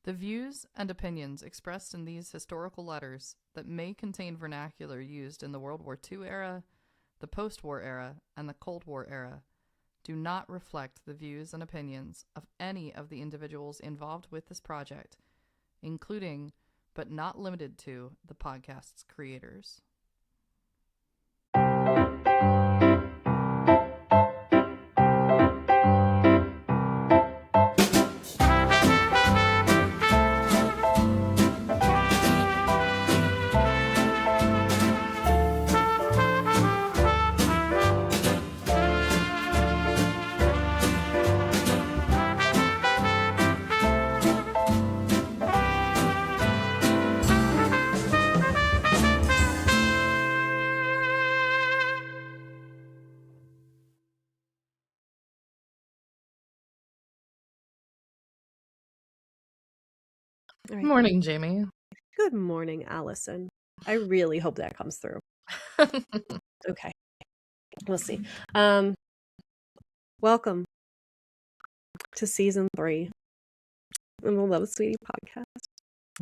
The views and opinions expressed in these historical letters that may contain vernacular used in the World War II era, the post-war era, and the Cold War era do not reflect the views and opinions of any of the individuals involved with this project, including, but not limited to, the podcast's creators. All right. Morning, Jamie. Good morning, Allison. I really hope that comes through. Okay. We'll see. Welcome to season 3 of the Love Sweetie podcast.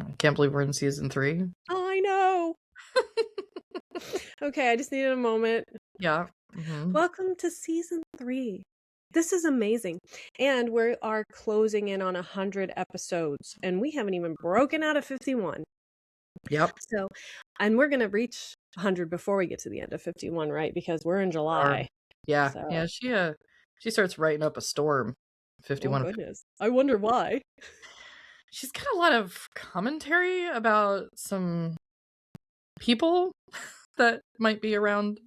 I can't believe we're in season 3. Oh, I know. Okay, I just needed a moment. Yeah. Mm-hmm. Welcome to season 3. This is amazing. And we are closing in on 100 episodes, and we haven't even broken out of 51. Yep. So, and we're going to reach 100 before we get to the end of 51, right? Because we're in July. Yeah. So. Yeah. She starts writing up a storm. 51. Oh, goodness. I wonder why. She's got a lot of commentary about some people that might be around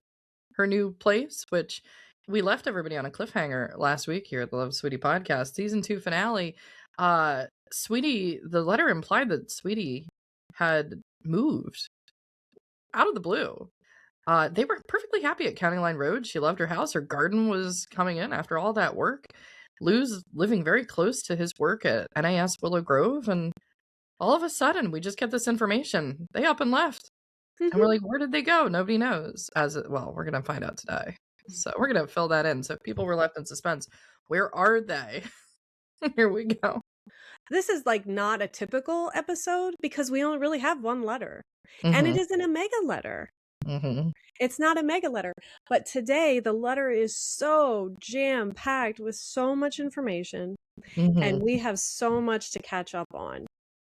her new place, which we left everybody on a cliffhanger last week here at the Love Sweetie podcast, season 2 finale. Sweetie, the letter implied that Sweetie had moved out of the blue. They were perfectly happy at County Line Road. She loved her house. Her garden was coming in after all that work. Lou's living very close to his work at NAS Willow Grove, and all of a sudden we just get this information. They up and left. And we're like, where did they go? Nobody knows. We're going to find out today. So we're going to fill that in. So if people were left in suspense, where are they? Here we go. This is like not a typical episode because we only really have one letter. And it isn't a mega letter. It's not a mega letter. But today the letter is so jam-packed with so much information. And we have so much to catch up on.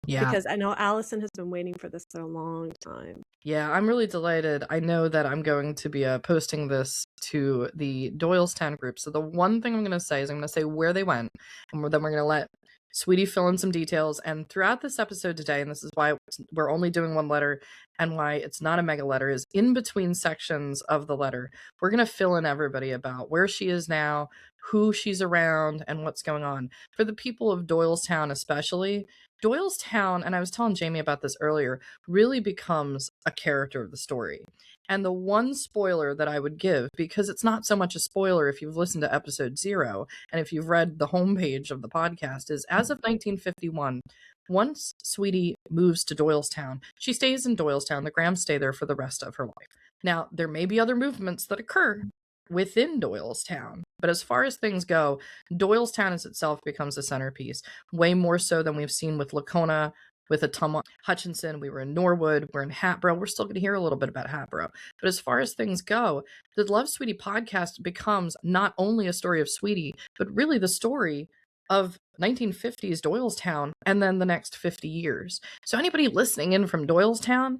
Yeah. Because I know Allison has been waiting for this for a long time. Yeah, I'm really delighted. I know that I'm going to be posting this to the Doylestown group. So the one thing I'm going to say is I'm going to say where they went. And then we're going to let Sweetie fill in some details. And throughout this episode today, and this is why we're only doing one letter and why it's not a mega letter, is in between sections of the letter, we're going to fill in everybody about where she is now, who she's around, and what's going on. For the people of Doylestown especially, Doylestown, and I was telling Jamie about this earlier, really becomes a character of the story. And the one spoiler that I would give, because it's not so much a spoiler if you've listened to episode 0 and if you've read the homepage of the podcast, is as of 1951, once Sweetie moves to Doylestown, she stays in Doylestown. The Grahams stay there for the rest of her life. Now, there may be other movements that occur within Doylestown, but as far as things go, Doylestown as itself becomes a centerpiece, way more so than we've seen with Lacona, with Ottumwa, Hutchinson. We were in Norwood, we're in Hatboro. We're still going to hear a little bit about Hatboro. But as far as things go, the Love Sweetie podcast becomes not only a story of Sweetie, but really the story of 1950s Doylestown and then the next 50 years. So anybody listening in from Doylestown,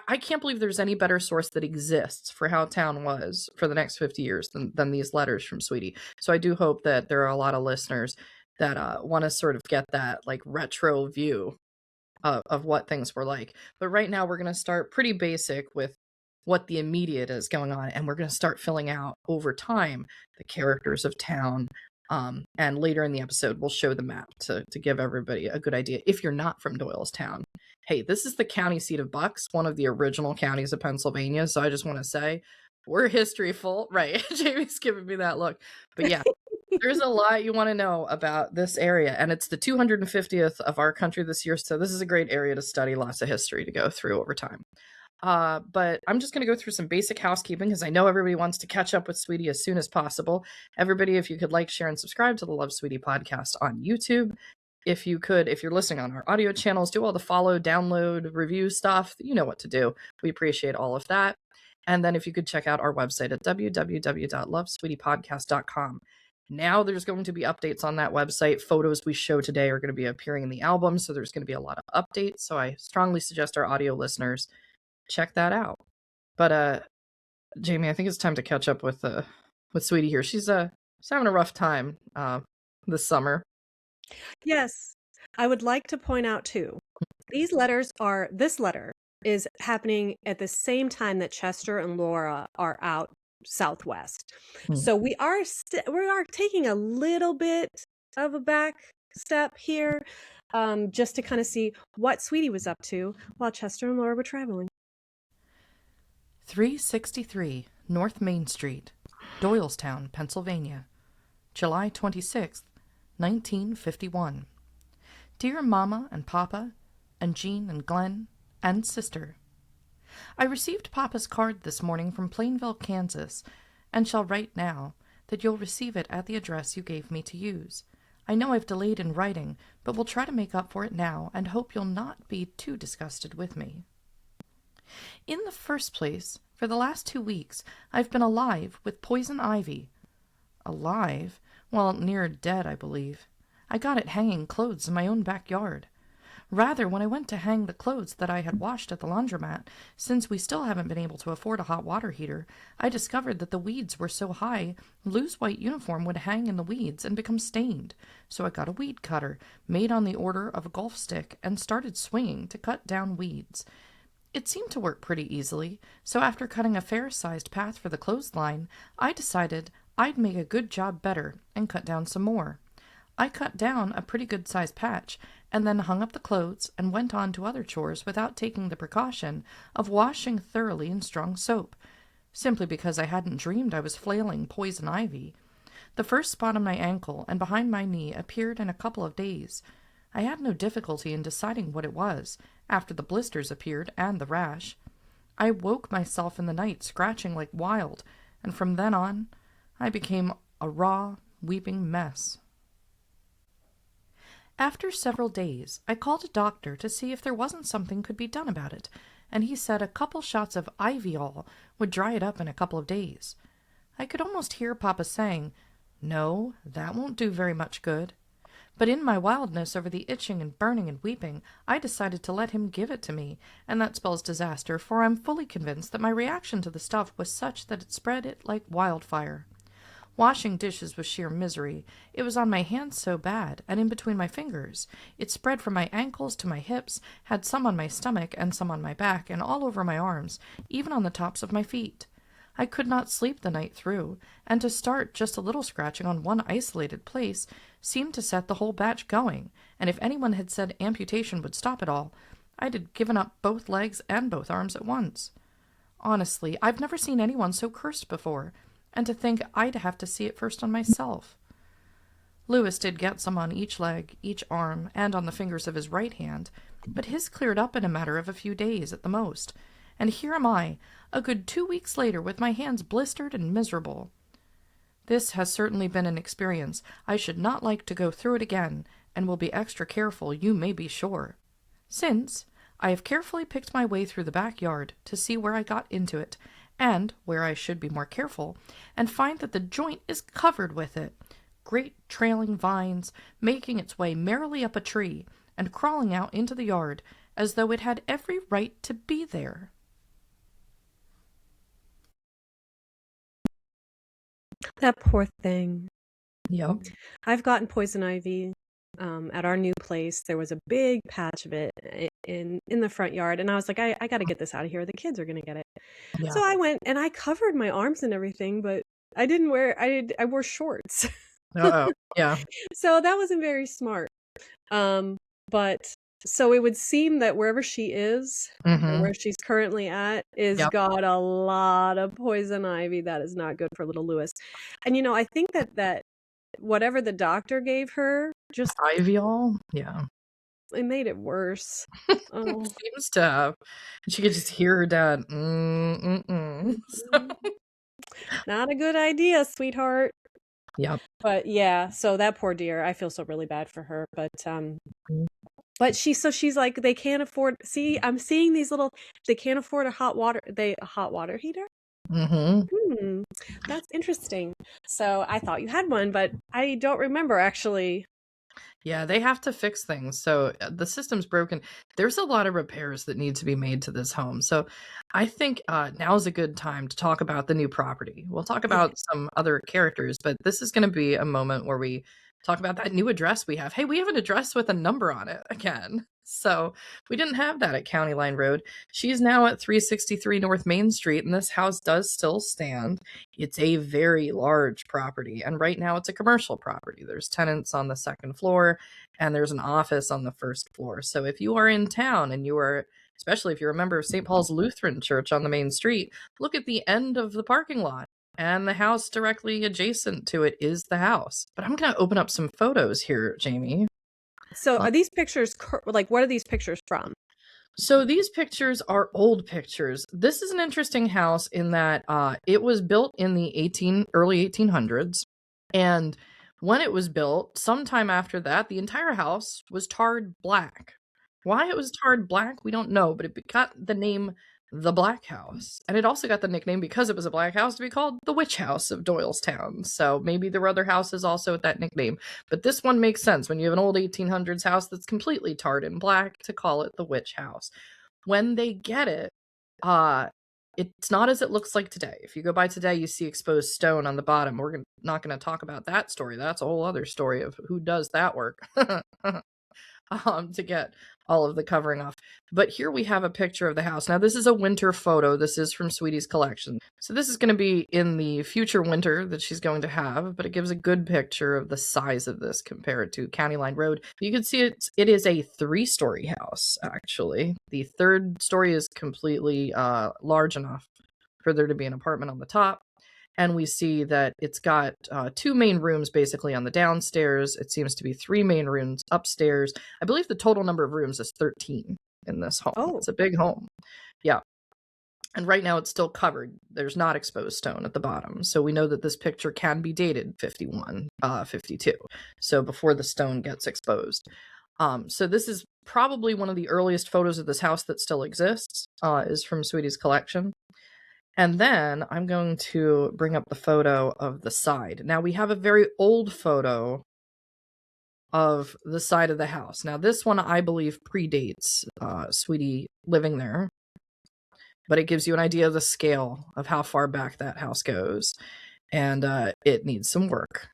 I can't believe there's any better source that exists for how town was for the next 50 years than these letters from Sweetie. So I do hope that there are a lot of listeners that want to sort of get that like retro view of what things were like. But right now we're going to start pretty basic with what the immediate is going on, and we're going to start filling out over time the characters of town. And later in the episode, we'll show the map to give everybody a good idea. If you're not from Doylestown, hey, this is the county seat of Bucks, one of the original counties of Pennsylvania. So I just want to say we're historyful, right? Jamie's giving me that look, but yeah, there's a lot you want to know about this area, and it's the 250th of our country this year. So this is a great area to study, lots of history to go through over time. But I'm just going to go through some basic housekeeping because I know everybody wants to catch up with Sweetie as soon as possible. Everybody, if you could like, share, and subscribe to the Love Sweetie podcast on YouTube. if you could, if you're listening on our audio channels, do all the follow, download, review stuff. You know what to do. We appreciate all of that. And then if you could check out our website at www.lovesweetiepodcast.com. Now there's going to be updates on that website. Photos we show today are going to be appearing in the album, so there's going to be a lot of updates. So I strongly suggest our audio listeners check that out. But Jamie, I think it's time to catch up with Sweetie here. She's having a rough time this summer. Yes. I would like to point out too, this letter is happening at the same time that Chester and Laura are out southwest. So we are taking a little bit of a back step here, just to kind of see what Sweetie was up to while Chester and Laura were traveling. 363 North Main Street, Doylestown, Pennsylvania, July 26th, 1951. Dear Mama and Papa, and Jean and Glenn, and Sister, I received Papa's card this morning from Plainville, Kansas, and shall write now that you'll receive it at the address you gave me to use. I know I've delayed in writing, but will try to make up for it now, and hope you'll not be too disgusted with me. In the first place, for the last 2 weeks, I've been alive with poison ivy. Alive? Well, near dead, I believe. I got it hanging clothes in my own backyard. Rather, when I went to hang the clothes that I had washed at the laundromat, since we still haven't been able to afford a hot water heater, I discovered that the weeds were so high, Lou's white uniform would hang in the weeds and become stained. So I got a weed cutter, made on the order of a golf stick, and started swinging to cut down weeds. It seemed to work pretty easily, so after cutting a fair-sized path for the clothesline, I decided I'd make a good job better and cut down some more. I cut down a pretty good-sized patch, and then hung up the clothes and went on to other chores without taking the precaution of washing thoroughly in strong soap, simply because I hadn't dreamed I was flailing poison ivy. The first spot on my ankle and behind my knee appeared in a couple of days. I had no difficulty in deciding what it was, after the blisters appeared and the rash. I woke myself in the night scratching like wild, and from then on, I became a raw, weeping mess. After several days, I called a doctor to see if there wasn't something could be done about it, and he said a couple shots of Ivyol would dry it up in a couple of days. I could almost hear Papa saying, "No, that won't do very much good." But in my wildness over the itching and burning and weeping, I decided to let him give it to me, and that spells disaster, for I'm fully convinced that my reaction to the stuff was such that it spread it like wildfire. Washing dishes was sheer misery. It was on my hands so bad, and in between my fingers. It spread from my ankles to my hips, had some on my stomach and some on my back, and all over my arms, even on the tops of my feet. I could not sleep the night through, and to start just a little scratching on one isolated place seemed to set the whole batch going, and if anyone had said amputation would stop it all, I'd have given up both legs and both arms at once. Honestly, I've never seen anyone so cursed before, and to think I'd have to see it first on myself. Louis did get some on each leg, each arm, and on the fingers of his right hand, but his cleared up in a matter of a few days at the most, and here am I, a good 2 weeks later, with my hands blistered and miserable. This has certainly been an experience I should not like to go through it again, and will be extra careful, you may be sure. Since I have carefully picked my way through the backyard to see where I got into it, and where I should be more careful, and find that the joint is covered with it, great trailing vines, making its way merrily up a tree, and crawling out into the yard, as though it had every right to be there. That poor thing. Yep. I've gotten poison ivy at our new place. There was a big patch of it in the front yard, and I was like, I got to get this out of here. The kids are going to get it. Yeah. So I went and I covered my arms and everything, but I didn't wear, I wore shorts. Uh-oh. Yeah. So that wasn't very smart. But so it would seem that wherever she is, or where she's currently at, is got a lot of poison ivy. That is not good for little Louis. And I think that whatever the doctor gave her, just Ivyol? Yeah. it made it worse. Oh. Seems to have. She could just hear her dad. So. Not a good idea, sweetheart. Yep. But yeah, so that poor dear, I feel so really bad for her. But she's like, they can't afford. See, I'm seeing these little. They can't afford a hot water heater. Mm-hmm. Hmm, that's interesting. So I thought you had one, but I don't remember actually. Yeah, they have to fix things. So the system's broken. There's a lot of repairs that need to be made to this home. So I think now is a good time to talk about the new property. We'll talk Yeah. about some other characters, but this is going to be a moment where we talk about that new address we have. Hey, we have an address with a number on it again. So we didn't have that at County Line Road. She's now at 363 North Main Street, and this house does still stand. It's a very large property, and right now it's a commercial property. There's tenants on the second floor, and there's an office on the first floor. So if you are in town and you are, especially if you're a member of St. Paul's Lutheran Church on the main street, look at the end of the parking lot. And the house directly adjacent to it is the house. But I'm going to open up some photos here, Jamie. So are these pictures like what are these pictures from? So these pictures are old pictures. This is an interesting house in that it was built in the early 1800s, and when it was built, sometime after that, the entire house was tarred black. Why it was tarred black, we don't know, but it got the name the Black House, and it also got the nickname because it was a black house to be called the Witch House of Doylestown. So maybe there were other houses also with that nickname, but this one makes sense when you have an old 1800s house that's completely tarred in black to call it the Witch House. When they get it, uh, it's not as it looks like today. If you go by today, you see exposed stone on the bottom. We're not going to talk about that story. That's a whole other story of who does that work. To get all of the covering off. But here we have a picture of the house. Now, this is a winter photo. This is from Sweetie's collection. So this is going to be in the future winter that she's going to have, but it gives a good picture of the size of this compared to County Line Road. You can see it is a 3-story house, actually. The third story is completely large enough for there to be an apartment on the top. And we see that it's got 2 main rooms basically on the downstairs. It seems to be 3 main rooms upstairs. I believe the total number of rooms is 13 in this home. Oh. It's a big home. Yeah. And right now it's still covered. There's not exposed stone at the bottom. So we know that this picture can be dated 51, 52. So before the stone gets exposed. So this is probably one of the earliest photos of this house that still exists, is from Sweetie's collection. And then I'm going to bring up the photo of the side. Now we have a very old photo of the side of the house. Now this one I believe predates Sweetie living there, but it gives you an idea of the scale of how far back that house goes. And it needs some work.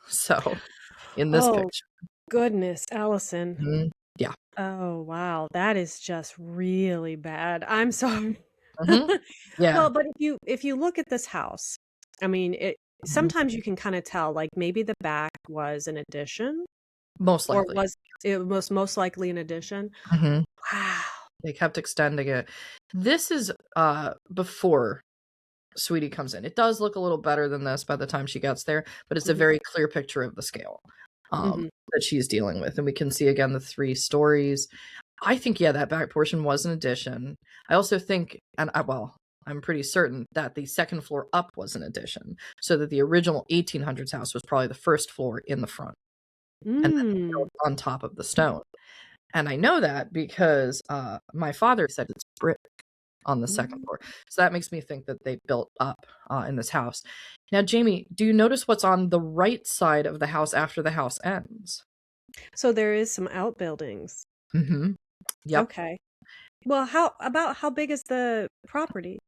So in this picture. Goodness, Allison. Yeah. Oh, wow. That is just really bad. I'm sorry. Yeah. Well, but if you look at this house, I mean, sometimes you can kind of tell, like maybe the back was an addition, most likely, or it was most likely an addition. Wow, they kept extending it. This is before Sweetie comes in. It does look a little better than this by the time she gets there, but it's a very clear picture of the scale that she's dealing with, and we can see again the 3 stories. I think, that back portion was an addition. I also think, and I'm pretty certain that the second floor up was an addition, so that the original 1800s house was probably the first floor in the front, and then built on top of the stone. And I know that because my father said it's brick on the second floor. So that makes me think that they built up in this house. Now, Jamie, do you notice what's on the right side of the house after the house ends? So there is some outbuildings. Yep. Okay. Well, how big is the property?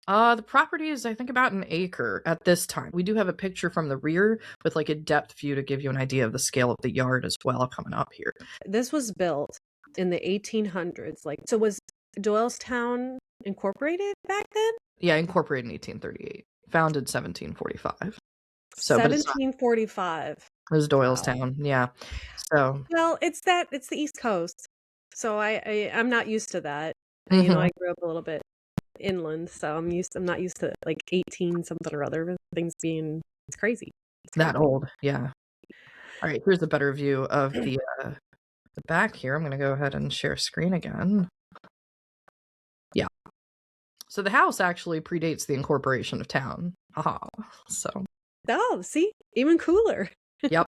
The property is, I think, about an acre at this time. We do have a picture from the rear with like a depth view to give you an idea of the scale of the yard as well coming up here. This was built in the 1800s. So was Doylestown incorporated back then? Yeah, incorporated in 1838. Founded 1745. So, 1745. It was Doylestown, yeah. So, well, it's the East Coast, so I'm not used to that. You know, I grew up a little bit inland, so I'm not used to like 18 something or other things being. It's crazy. That old, yeah. All right, here's a better view of the back here. I'm going to go ahead and share screen again. Yeah. So the house actually predates the incorporation of town. So Oh, see? Even cooler. Yep.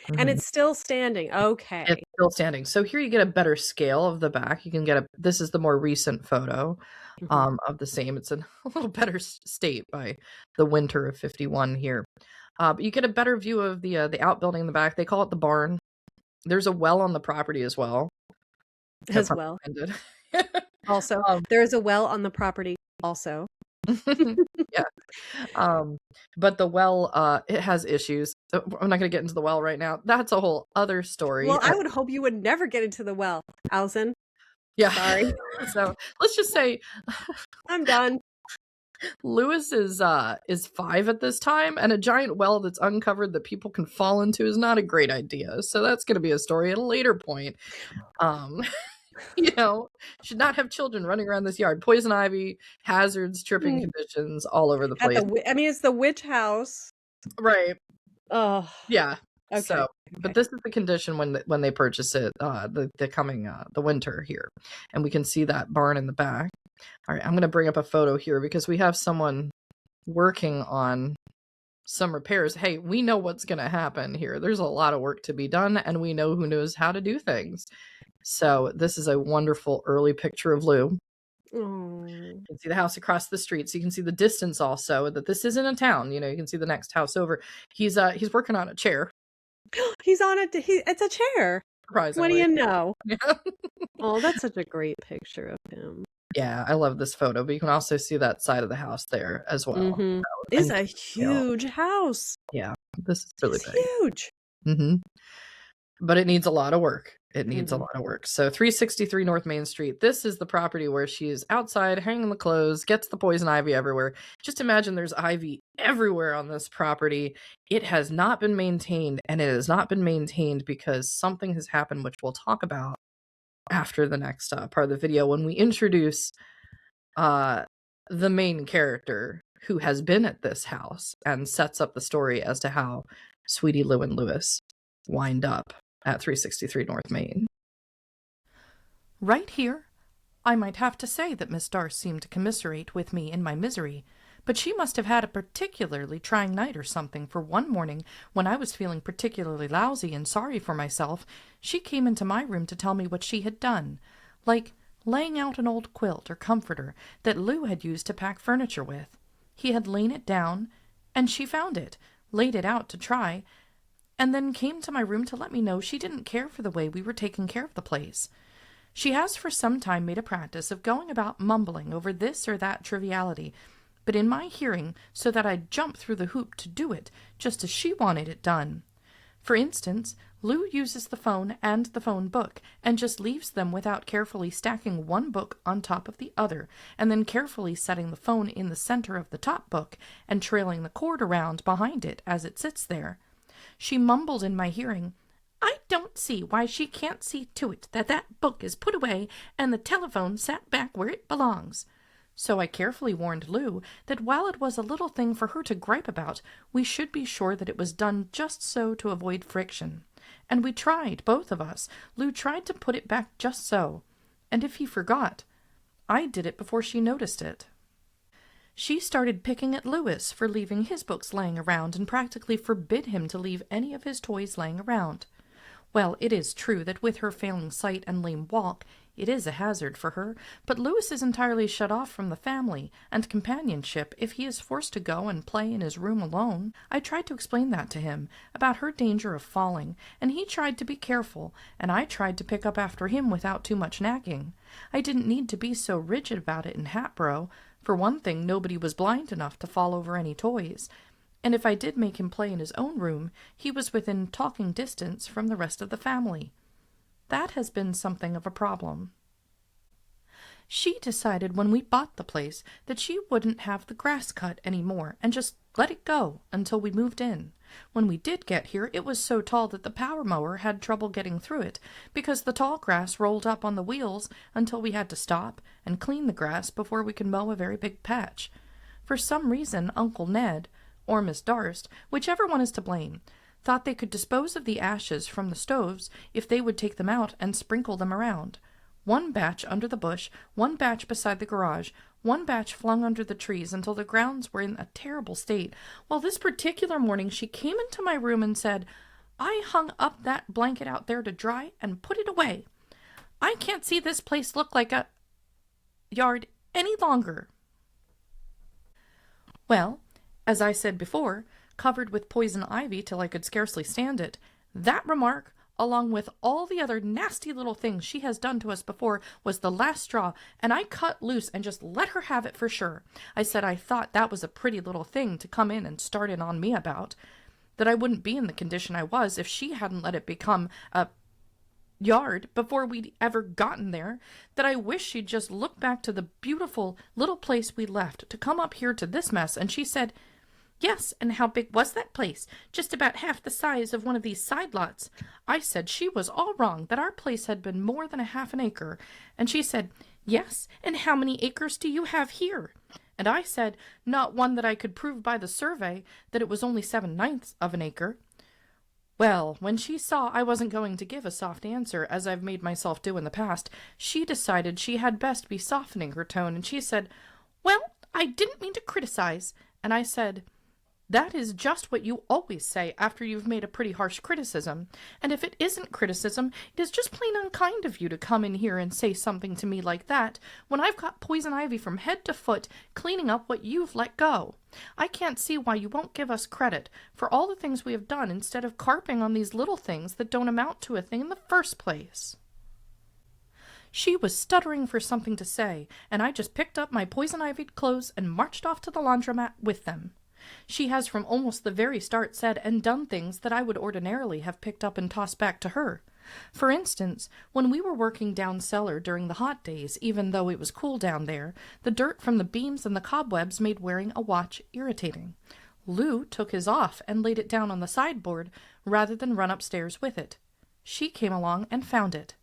And Mhm. it's still standing. It's Okay. still standing. So here you get a better scale of the back. You can get a this is the more recent photo, Mhm. of the same. It's in a little better state by the winter of '51 here. But you get a better view of the outbuilding in the back. They call it the barn. There's a well on the property as well. No As pun well. intended. Also, Um, there is a well on the property also. yeah. Um, but the well, it has issues. I'm not gonna get into the well right now. That's a whole other story. Well, I would hope you would never get into the well, Allison. Yeah. Sorry. So let's just say I'm done. Lewis is 5 at this time, and a giant well that's uncovered that people can fall into is not a great idea. So that's gonna be a story at a later point. Um, you know, should not have children running around this yard. Poison ivy, hazards, tripping Mm, conditions all over the At place. the I mean, it's the witch house. Right. Oh, Yeah. okay. So, but Okay. this is the condition when they purchase it, the coming the winter here, and we can see that barn in the back. All right, I'm gonna bring up a photo here because we have someone working on some repairs. Hey, we know what's gonna happen here. There's a lot of work to be done, and we know who knows how to do things. So this is a wonderful early picture of Lou. Oh. You can see the house across the street, so you can see the distance also that this isn't a town. You know, you can see the next house over. He's working on a chair, He's on it. It's a chair. What do surprisingly. you know? Yeah. Oh, that's such a great picture of him. Yeah, I love this photo, but you can also see that side of the house there as well. Mhm. So, It's and a you know, huge house. yeah, this is really It's big. huge. Mhm. But it needs a lot of work. It needs a Mhm. lot of work. So 363 North Main Street. This is the property where she's outside hanging the clothes, gets the poison ivy everywhere. Just imagine there's ivy everywhere on this property. It has not been maintained, and it has not been maintained because something has happened, which we'll talk about after the next part of the video when we introduce uh the main character who has been at this house and sets up the story as to how Sweetie Lou and Lewis wind up at 363 North Main. Right here, I might have to say that Miss Darst seemed to commiserate with me in my misery, but she must have had a particularly trying night or something, for one morning, when I was feeling particularly lousy and sorry for myself, she came into my room to tell me what she had done, like laying out an old quilt or comforter that Lou had used to pack furniture with. He had lain it down, and she found it, laid it out to try, and then came to my room to let me know she didn't care for the way we were taking care of the place. She has for some time made a practice of going about mumbling over this or that triviality, but in my hearing, so that I'd jump through the hoop to do it, just as she wanted it done. For instance, Lou uses the phone and the phone book, and just leaves them without carefully stacking one book on top of the other, and then carefully setting the phone in the center of the top book, and trailing the cord around behind it as it sits there. She mumbled in my hearing, "I don't see why she can't see to it that that book is put away and the telephone sat back where it belongs." So I carefully warned Lou that while it was a little thing for her to gripe about, we should be sure that it was done just so to avoid friction. And we tried, both of us. Lou tried to put it back just so. And if he forgot, I did it before she noticed it. She started picking at Lewis for leaving his books laying around and practically forbid him to leave any of his toys laying around. Well, it is true that with her failing sight and lame walk, it is a hazard for her, but Lewis is entirely shut off from the family and companionship if he is forced to go and play in his room alone. I tried to explain that to him, about her danger of falling, and he tried to be careful, and I tried to pick up after him without too much nagging. I didn't need to be so rigid about it in Hatboro. For one thing, nobody was blind enough to fall over any toys, and if I did make him play in his own room, he was within talking distance from the rest of the family. That has been something of a problem. She decided when we bought the place that she wouldn't have the grass cut any more and just let it go until we moved in. When we did get here, it was so tall that the power mower had trouble getting through it because the tall grass rolled up on the wheels until we had to stop and clean the grass before we could mow a very big patch. For some reason, Uncle Ned, or Miss Darst, whichever one is to blame, thought they could dispose of the ashes from the stoves if they would take them out and sprinkle them around. One batch under the bush, one batch beside the garage, one batch flung under the trees until the grounds were in a terrible state. Well, this particular morning she came into my room and said, "I hung up that blanket out there to dry and put it away. I can't see this place look like a yard any longer." Well, as I said before, covered with poison ivy till I could scarcely stand it, that remark, along with all the other nasty little things she has done to us before, was the last straw, and I cut loose and just let her have it for sure. I said I thought that was a pretty little thing to come in and start in on me about, that I wouldn't be in the condition I was if she hadn't let it become a yard before we'd ever gotten there, that I wish she'd just look back to the beautiful little place we left to come up here to this mess. And she said, "Yes, and how big was that place? Just about half the size of one of these side lots." I said she was all wrong, that our place had been more than a half an acre. And she said, "Yes, and how many acres do you have here?" And I said, not one that I could prove by the survey, that it was only 7/9 of an acre. Well, when she saw I wasn't going to give a soft answer, as I've made myself do in the past, she decided she had best be softening her tone, and she said, "Well, I didn't mean to criticize." And I said, "That is just what you always say after you've made a pretty harsh criticism. And if it isn't criticism, it is just plain unkind of you to come in here and say something to me like that, when I've got poison ivy from head to foot cleaning up what you've let go. I can't see why you won't give us credit for all the things we have done instead of carping on these little things that don't amount to a thing in the first place." She was stuttering for something to say, and I just picked up my poison-ivied clothes and marched off to the laundromat with them. She has from almost the very start said and done things that I would ordinarily have picked up and tossed back to her. For instance, when we were working down cellar during the hot days, even though it was cool down there, the dirt from the beams and the cobwebs made wearing a watch irritating. Lou took his off and laid it down on the sideboard rather than run upstairs with it. She came along and found it.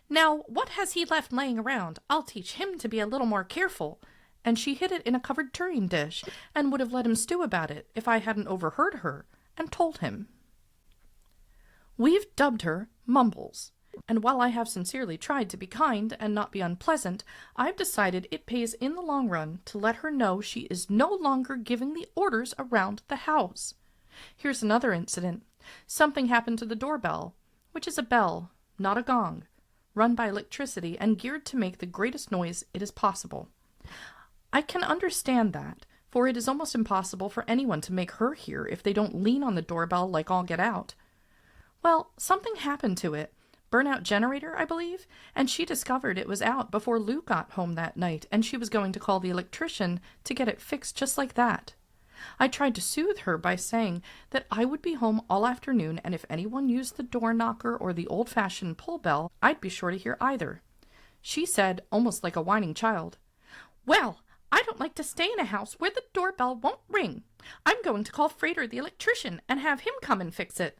"Now, what has he left laying around? I'll teach him to be a little more careful." And she hid it in a covered tureen dish, and would have let him stew about it if I hadn't overheard her and told him. We've dubbed her Mumbles, and while I have sincerely tried to be kind and not be unpleasant, I've decided it pays in the long run to let her know she is no longer giving the orders around the house. Here's another incident. Something happened to the doorbell, which is a bell, not a gong, run by electricity and geared to make the greatest noise it is possible. I can understand that, for it is almost impossible for anyone to make her hear if they don't lean on the doorbell like all get out. Well, something happened to it, burnout generator, I believe, and she discovered it was out before Lou got home that night, and she was going to call the electrician to get it fixed just like that. I tried to soothe her by saying that I would be home all afternoon, and if anyone used the door knocker or the old-fashioned pull bell, I'd be sure to hear either. She said, almost like a whining child, "Well, I don't like to stay in a house where the doorbell won't ring. I'm going to call Frater the electrician and have him come and fix it."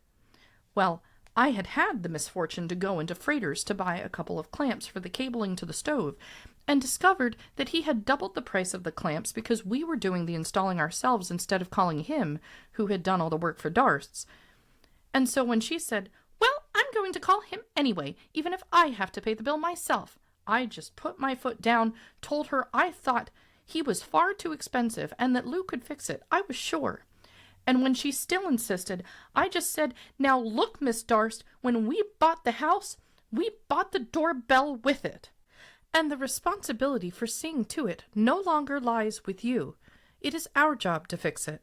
Well, I had had the misfortune to go into Frater's to buy a couple of clamps for the cabling to the stove, and discovered that he had doubled the price of the clamps because we were doing the installing ourselves instead of calling him, who had done all the work for Darst's. And so when she said, "Well, I'm going to call him anyway, even if I have to pay the bill myself," I just put my foot down, told her I thought he was far too expensive and that Lou could fix it, I was sure. And when she still insisted, I just said, "Now look, Miss Darst, when we bought the house, we bought the doorbell with it. And the responsibility for seeing to it no longer lies with you. It is our job to fix it.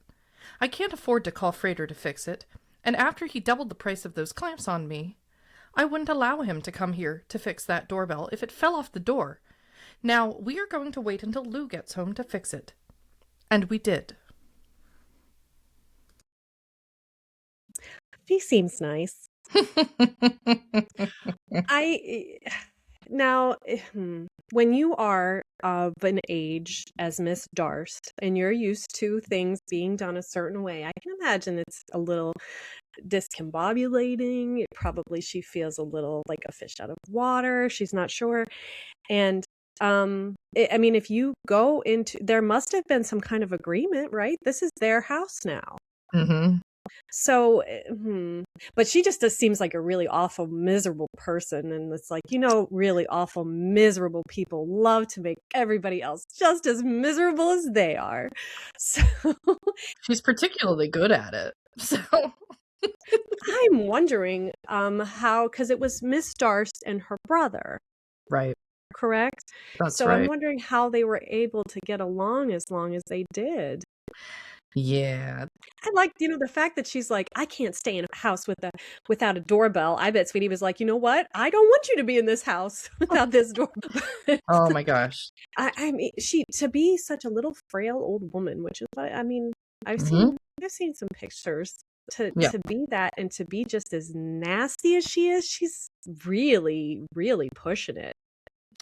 I can't afford to call Frater to fix it, and after he doubled the price of those clamps on me, I wouldn't allow him to come here to fix that doorbell if it fell off the door. Now, we are going to wait until Lou gets home to fix it." And we did. She seems nice. Now, when you are of an age as Miss Darst and you're used to things being done a certain way, I can imagine it's a little discombobulating. Probably she feels a little like a fish out of water. She's not sure. And I mean, if you go into, there must have been some kind of agreement, right? This is their house now. Mm-hmm. So, but she just seems like a really awful, miserable person. And it's like, really awful, miserable people love to make everybody else just as miserable as they are. So She's particularly good at it. So I'm wondering how, because it was Miss Darst and her brother, right. correct? That's So I'm right. wondering how they were able to get along as long as they did. Yeah. I like, the fact that she's like, I can't stay in a house without a doorbell. I bet Sweetie was like, you know what? I don't want you to be in this house without this doorbell. Oh my gosh. I mean, she to be such a little frail old woman, which is what I mean. I've Hmm. seen I've seen some pictures Yeah. to be that and to be just as nasty as she is. She's really, really pushing it.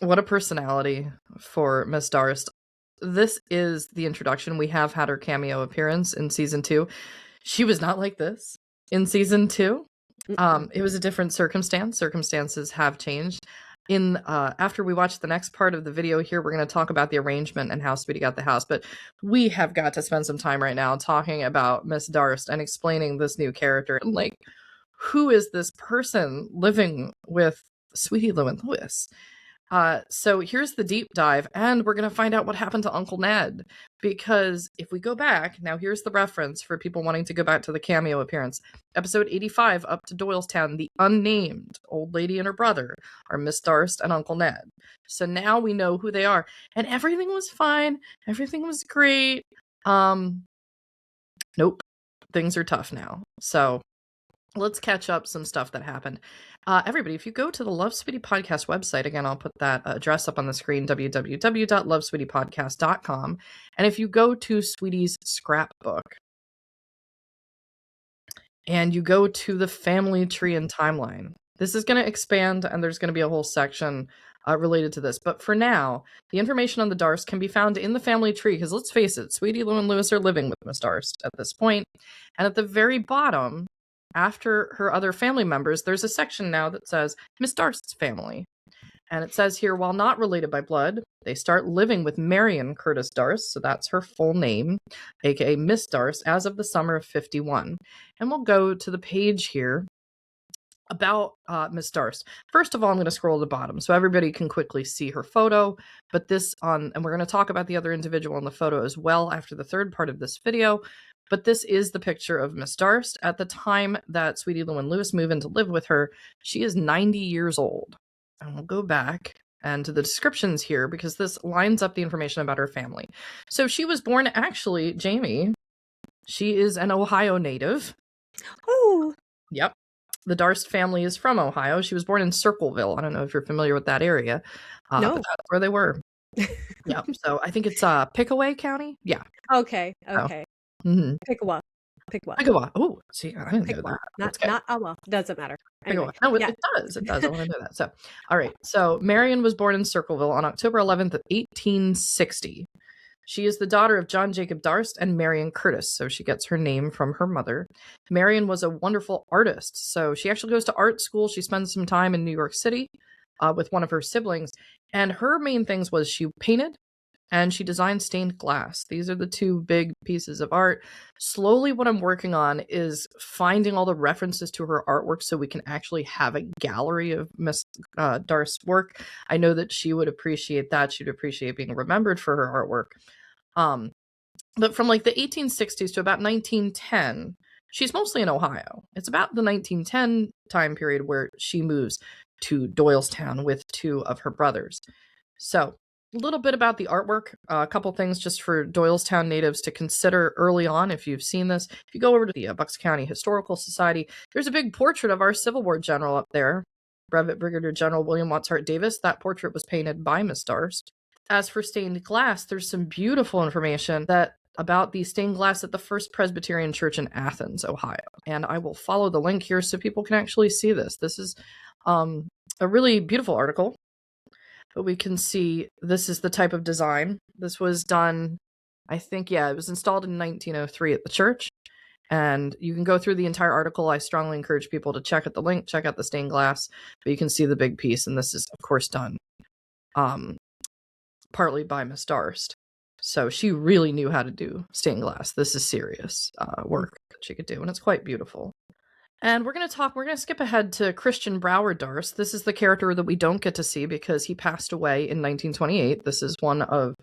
What a personality for Miss Darst. This is the introduction. We have had her cameo appearance in season 2. She was not like this in season 2. It was a different circumstance. Circumstances have changed. In after we watch the next part of the video here, we're going to talk about the arrangement and how Speedy got the house. But we have got to spend some time right now talking about Miss Darst and explaining this new character and like who is this person living with Sweetie Lou and Lewis. So here's the deep dive, and we're going to find out what happened to Uncle Ned. Because if we go back, now here's the reference for people wanting to go back to the cameo appearance. Episode 85, Up to Doylestown, the unnamed old lady and her brother are Miss Darst and Uncle Ned. So now we know who they are. And everything was fine. Everything was great. Nope. Things are tough now. So let's catch up some stuff that happened. Everybody, if you go to the Love Sweetie Podcast website, again, I'll put that address up on the screen, www.lovesweetiepodcast.com. And if you go to Sweetie's scrapbook and you go to the family tree and timeline, this is going to expand and there's going to be a whole section related to this. But for now, the information on the Darst can be found in the family tree because let's face it, Sweetie, Lou, and Lewis are living with Miss Darst at this point. And at the very bottom, after her other family members, there's a section now that says Miss Darst's family. And it says here, while not related by blood, they start living with Marion Curtis Darst, so that's her full name, aka Miss Darst, as of the summer of 51. And we'll go to the page here about Miss Darst. First of all, I'm going to scroll to the bottom so everybody can quickly see her photo, but and we're going to talk about the other individual in the photo as well after the third part of this video. But this is the picture of Miss Darst. At the time that Sweetie Lou and Lewis move in to live with her, she is 90 years old. And we'll go back and to the descriptions here because this lines up the information about her family. So she was born, actually, Jamie, she is an Ohio native. Oh. Yep. The Darst family is from Ohio. She was born in Circleville. I don't know if you're familiar with that area. No. But that's where they were. Yeah. So I think it's Pickaway County. Yeah. Okay. Oh. Mm-hmm. Pickaway. Oh, see, I didn't know that. Not well, doesn't matter. Anyway, no, it does. It does. I want to know that. So, all right. So Marion was born in Circleville on October 11th of 1860. She is the daughter of John Jacob Darst and Marion Curtis, so she gets her name from her mother. Marion was a wonderful artist, so she actually goes to art school. She spends some time in New York City with one of her siblings, and her main things was she painted and she designed stained glass. These are the two big pieces of art. Slowly, what I'm working on is finding all the references to her artwork so we can actually have a gallery of Miss Darst's work. I know that she would appreciate that. She'd appreciate being remembered for her artwork. But from like the 1860s to about 1910, she's mostly in Ohio. It's about the 1910 time period where she moves to Doylestown with two of her brothers. So a little bit about the artwork, a couple things just for Doylestown natives to consider early on if you've seen this. If you go over to the Bucks County Historical Society, there's a big portrait of our Civil War general up there, Brevet Brigadier General William Watts Hart Davis. That portrait was painted by Miss Darst. As for stained glass, there's some beautiful information about the stained glass at the First Presbyterian Church in Athens, Ohio. And I will follow the link here so people can actually see this. This is a really beautiful article. But we can see this is the type of design. This was done, I think, it was installed in 1903 at the church. And you can go through the entire article. I strongly encourage people to check out the link, check out the stained glass. But you can see the big piece. And this is, of course, done partly by Miss Darst. So she really knew how to do stained glass. This is serious work that she could do, and it's quite beautiful. And we're going to skip ahead to Christian Brower Darst. This is the character that we don't get to see because he passed away in 1928. This is one of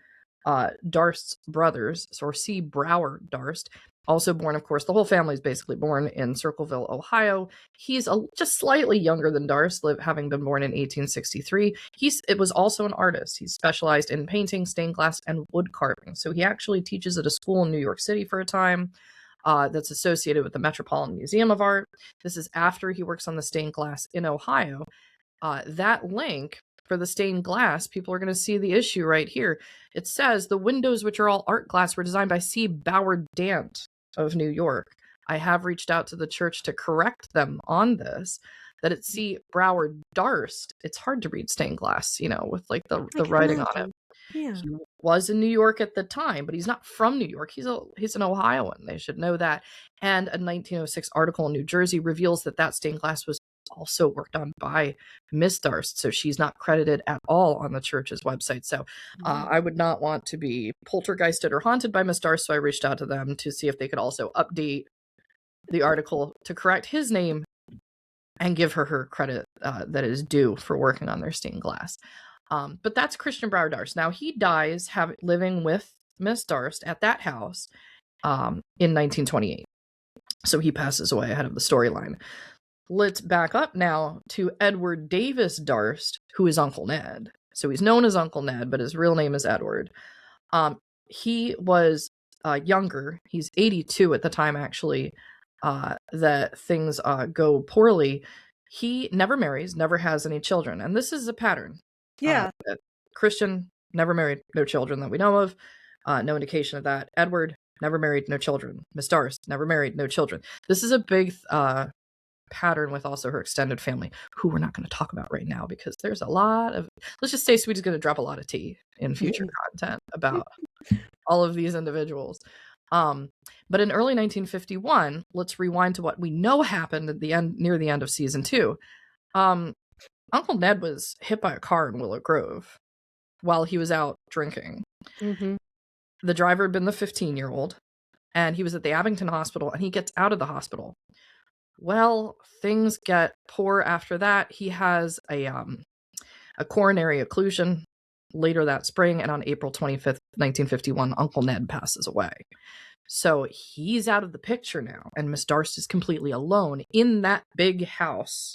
Darst's brothers, or C. Brower Darst. Also born, of course, the whole family is basically born in Circleville, Ohio. He's just slightly younger than Darst, having been born in 1863. It was also an artist. He specialized in painting, stained glass, and wood carving. So he actually teaches at a school in New York City for a time that's associated with the Metropolitan Museum of Art. This is after he works on the stained glass in Ohio. That link for the stained glass, people are going to see the issue right here. It says the windows, which are all art glass, were designed by C. Bauer Dant of New York. I have reached out to the church to correct them on this, that it's C. Brower Darst. It's hard to read stained glass, with like the writing on it. Yeah. He was in New York at the time, but he's not from New York. He's an Ohioan. They should know that. And a 1906 article in New Jersey reveals that stained glass was also worked on by Miss Darst, so she's not credited at all on the church's website. So I would not want to be poltergeisted or haunted by Miss Darst, so I reached out to them to see if they could also update the article to correct his name and give her credit that is due for working on their stained glass. But that's Christian Brower Darst. Now, he dies living with Miss Darst at that house in 1928. So he passes away ahead of the storyline. Let's back up now to Edward Davis Darst, who is Uncle Ned. So he's known as Uncle Ned, but his real name is Edward. He was younger. He's 82 at the time, actually, that things go poorly. He never marries, never has any children. And this is a pattern. Yeah. Christian, never married, no children that we know of. No indication of that. Edward, never married, no children. Miss Darst, never married, no children. This is a big pattern with also her extended family, who we're not going to talk about right now because there's a lot of, let's just say Sweetie's going to drop a lot of tea in future content about all of these individuals. But in early 1951, let's rewind to what we know happened at the end, near the end of season 2. Uncle Ned was hit by a car in Willow Grove while he was out drinking. Mm-hmm. The driver had been the 15-year-old, and he was at the Abington Hospital, and he gets out of the hospital. Well, things get poor after that. He has a coronary occlusion later that spring, and on April 25th, 1951, Uncle Ned passes away. So he's out of the picture now, and Miss Darst is completely alone in that big house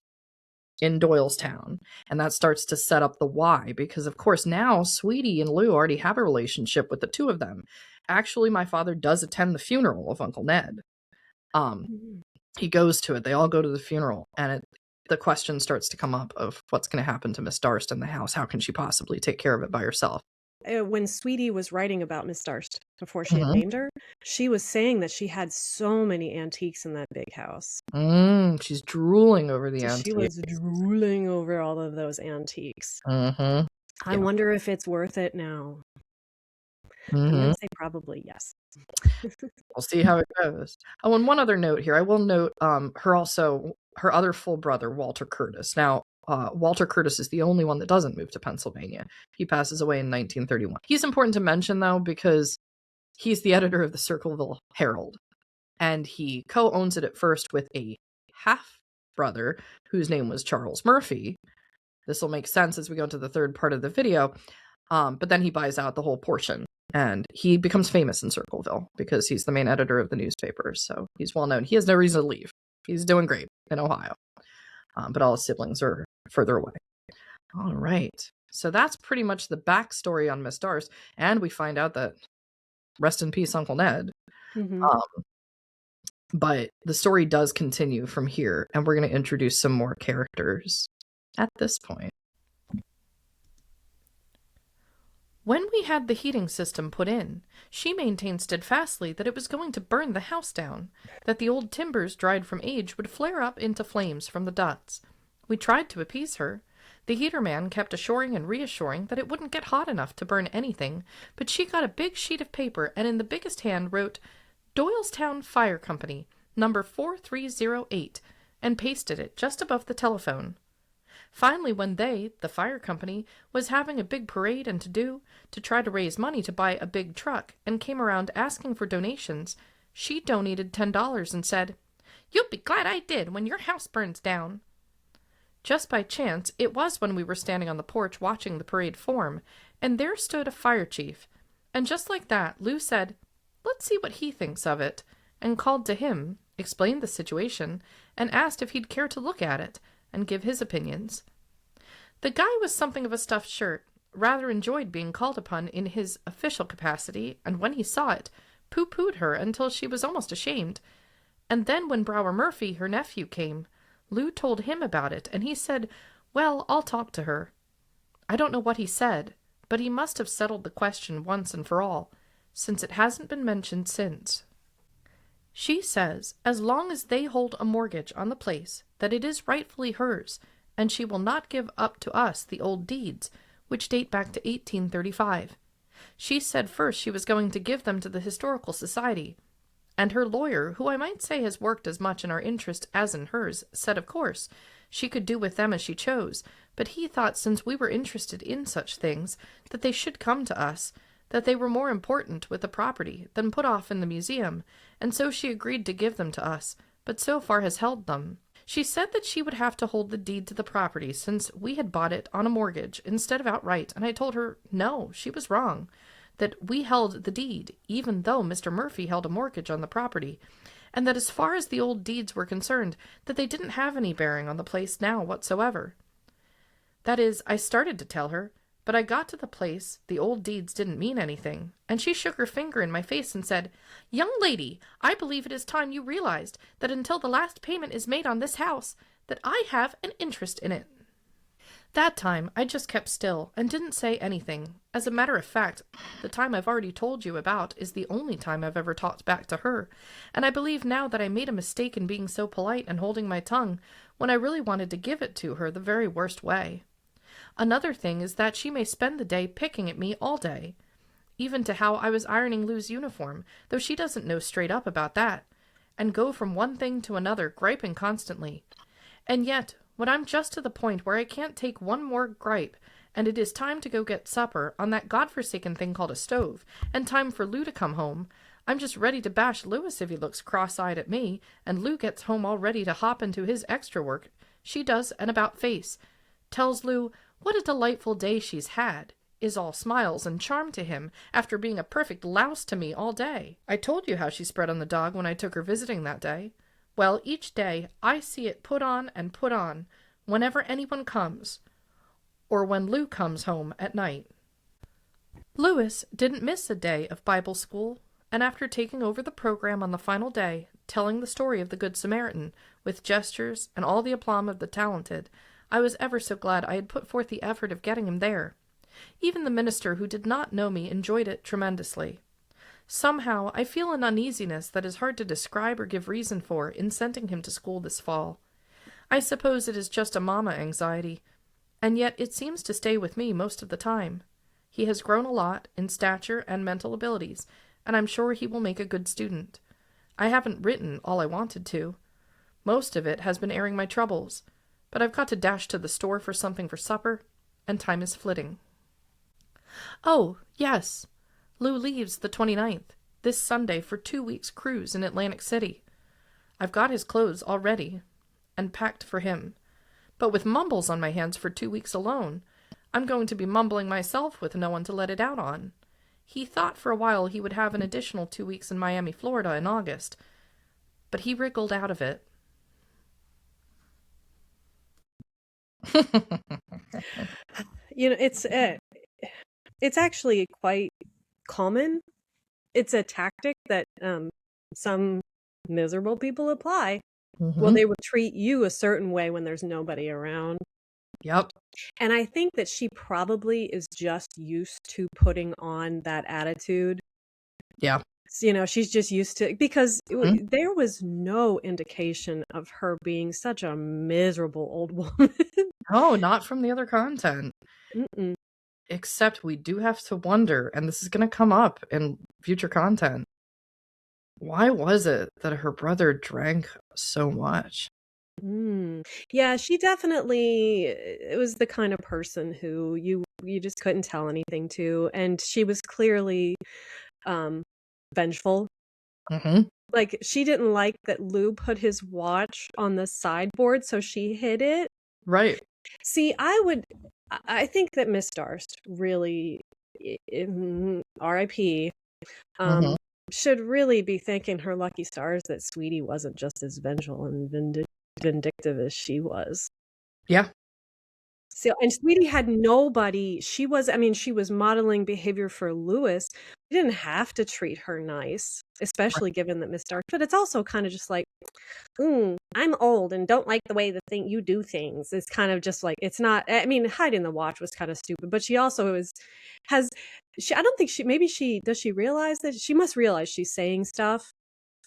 in Doylestown. And that starts to set up the why, because of course now Sweetie and Lou already have a relationship with the two of them. Actually, my father does attend the funeral of Uncle Ned. He goes to it. They all go to the funeral, and the question starts to come up of what's going to happen to Miss Darst in the house. How can she possibly take care of it by herself? When Sweetie was writing about Miss Darst before she had named her, she was saying that she had so many antiques in that big house. She's drooling over the antiques. She was drooling over all of those antiques. I wonder if it's worth it now. I'm going to say probably yes. We'll see how it goes. Oh, and one other note here. I will note her other full brother, Walter Curtis. Now, Walter Curtis is the only one that doesn't move to Pennsylvania. He passes away in 1931. He's important to mention, though, because he's the editor of the Circleville Herald, and he co-owns it at first with a half-brother whose name was Charles Murphy. This will make sense as we go into the third part of the video, but then he buys out the whole portion, and he becomes famous in Circleville because he's the main editor of the newspaper, so he's well known. He has no reason to leave. He's doing great in Ohio, but all his siblings are further away. All right. So that's pretty much the backstory on Miss Darst. And we find out that rest in peace, Uncle Ned. But the story does continue from here. And we're going to introduce some more characters at this point. When we had the heating system put in, she maintained steadfastly that it was going to burn the house down, that the old timbers dried from age would flare up into flames from the dots. We tried to appease her. The heater man kept assuring and reassuring that it wouldn't get hot enough to burn anything, but she got a big sheet of paper and in the biggest hand wrote, Doylestown Fire Company, number 4308, and pasted it just above the telephone. Finally, one day, the fire company was having a big parade and to-do to try to raise money to buy a big truck and came around asking for donations. She donated $10 and said, "You'll be glad I did when your house burns down." Just by chance, it was when we were standing on the porch watching the parade form, and there stood a fire chief. And just like that, Lou said, "Let's see what he thinks of it," and called to him, explained the situation, and asked if he'd care to look at it and give his opinions. The guy was something of a stuffed shirt, rather enjoyed being called upon in his official capacity, and when he saw it, pooh-poohed her until she was almost ashamed. And then when Brower Murphy, her nephew, came, Lou told him about it, and he said, "Well, I'll talk to her." I don't know what he said, but he must have settled the question once and for all, since it hasn't been mentioned since. She says as long as they hold a mortgage on the place, that it is rightfully hers, and she will not give up to us the old deeds, which date back to 1835. She said first she was going to give them to the Historical Society, and her lawyer, who I might say has worked as much in our interest as in hers, said of course she could do with them as she chose, but he thought since we were interested in such things that they should come to us, that they were more important with the property than put off in the museum, and so she agreed to give them to us, but so far has held them. She said that she would have to hold the deed to the property since we had bought it on a mortgage instead of outright, and I told her no, she was wrong, that we held the deed, even though Mr. Murphy held a mortgage on the property, and that as far as the old deeds were concerned, that they didn't have any bearing on the place now whatsoever. That is, I started to tell her, but I got to the place the old deeds didn't mean anything, and she shook her finger in my face and said, "Young lady, I believe it is time you realized that until the last payment is made on this house, that I have an interest in it." That time, I just kept still and didn't say anything. As a matter of fact, the time I've already told you about is the only time I've ever talked back to her, and I believe now that I made a mistake in being so polite and holding my tongue when I really wanted to give it to her the very worst way. Another thing is that she may spend the day picking at me all day, even to how I was ironing Lou's uniform, though she doesn't know straight up about that, and go from one thing to another, griping constantly. And yet, when I'm just to the point where I can't take one more gripe, and it is time to go get supper on that godforsaken thing called a stove, and time for Lou to come home, I'm just ready to bash Louis if he looks cross-eyed at me, and Lou gets home all ready to hop into his extra work. She does an about-face, tells Lou what a delightful day she's had, is all smiles and charm to him after being a perfect louse to me all day. I told you how she spread on the dog when I took her visiting that day. Well, each day I see it put on and put on whenever anyone comes, or when Lou comes home at night. Louis didn't miss a day of Bible school, and after taking over the program on the final day, telling the story of the Good Samaritan, with gestures and all the aplomb of the talented, I was ever so glad I had put forth the effort of getting him there. Even the minister who did not know me enjoyed it tremendously. Somehow, I feel an uneasiness that is hard to describe or give reason for in sending him to school this fall. I suppose it is just a mama anxiety, and yet it seems to stay with me most of the time. He has grown a lot in stature and mental abilities, and I'm sure he will make a good student. I haven't written all I wanted to. Most of it has been airing my troubles, but I've got to dash to the store for something for supper, and time is flitting. Oh, yes. Lou leaves the 29th, this Sunday, for 2 weeks' cruise in Atlantic City. I've got his clothes all ready, and packed for him. But with mumbles on my hands for 2 weeks alone, I'm going to be mumbling myself with no one to let it out on. He thought for a while he would have an additional 2 weeks in Miami, Florida in August, but he wriggled out of it. It's actually quite common. It's a tactic that some miserable people apply. Well, they will treat you a certain way when there's nobody around. Yep. And I think that she probably is just used to putting on that attitude. Yeah. She's just used to, because there was no indication of her being such a miserable old woman. No, not from the other content. Mm-mm. Except we do have to wonder, and this is going to come up in future content, why was it that her brother drank so much? Yeah, she definitely it was the kind of person who you just couldn't tell anything to, and she was clearly, um, vengeful. Hmm. Like, she didn't like that Lou put his watch on the sideboard, so she hid it. Right. See, I think that Miss Darst really, RIP, Hmm. um, should really be thanking her lucky stars that Sweetie wasn't just as vengeful and vindictive as she was. Yeah. So and Sweetie had nobody I mean, she was modeling behavior for Lewis. We didn't have to treat her nice, especially given that Miss Dark but it's also kinda just like, "Mm, I'm old and don't like the way the thing you do things." It's kind of just like it's not I mean, hiding the watch was kinda stupid, but she also has I don't think she does she realize that she must realize she's saying stuff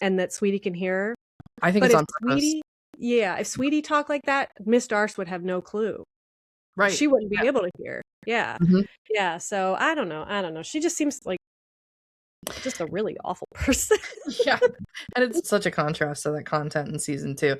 and that Sweetie can hear her, I think but it's if on purpose. Sweetie yeah, if Sweetie talked like that, Miss Darce would have no clue. Right. She wouldn't be able to hear. Yeah. Mhm. Yeah, so I don't know. She just seems like just a really awful person. Yeah, and it's such a contrast to that content in season 2.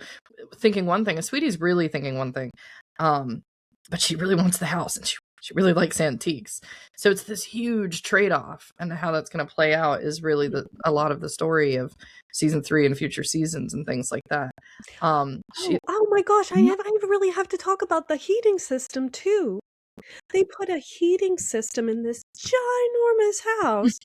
Thinking one thing, and Sweetie's really thinking one thing, um, but she really wants the house, and she really likes antiques. So it's this huge trade-off, and how that's gonna play out is really a lot of the story of season 3 and future seasons and things like that. She Oh my gosh, Mhm. I really have to talk about the heating system too. They put a heating system in this ginormous house.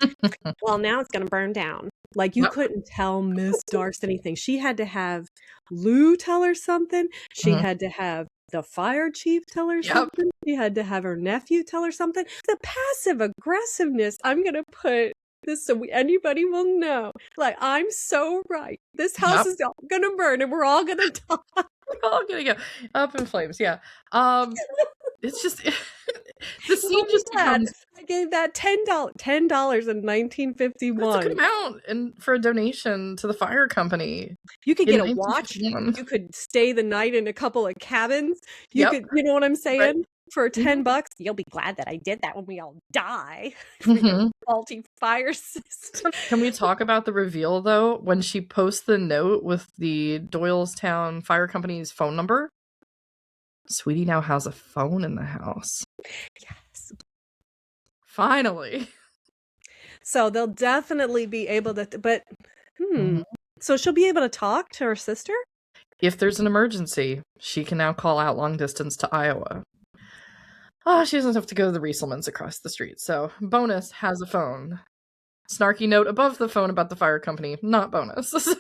Well, now it's gonna burn down. Like, you Yep. couldn't tell Miss Darst anything. She had to have Lou tell her something. She Mhm. had to have the fire chief tell her Yep. something. She had to have her nephew tell her something. The passive aggressiveness, I'm gonna put this so anybody will know. Like, I'm so right. This house Yep. is all gonna burn and we're all gonna die. We're all gonna go up in flames, yeah. Um, it's just the scene Only just that, becomes I gave that $10 in that's a good 1951. amount, and for a donation to the fire company You could in get a watch, 1951. you could stay the night in a couple of cabins, Yep, you know what I'm right. saying? For Mhm, 10 bucks, you'll be glad that I did that when we all die for your mhm. faulty fire system. Can we talk about the reveal, though, when she posts the note with the Doylestown Fire Company's phone number? Sweetie now has a phone in the house. Yes. Finally. So they'll definitely be able to but Mhm. so she'll be able to talk to her sister? If there's an emergency, she can now call out long distance to Iowa. Oh, she doesn't have to go to the Rieselmans across the street, so bonus has a phone. Snarky note above the phone about the fire company, not bonus.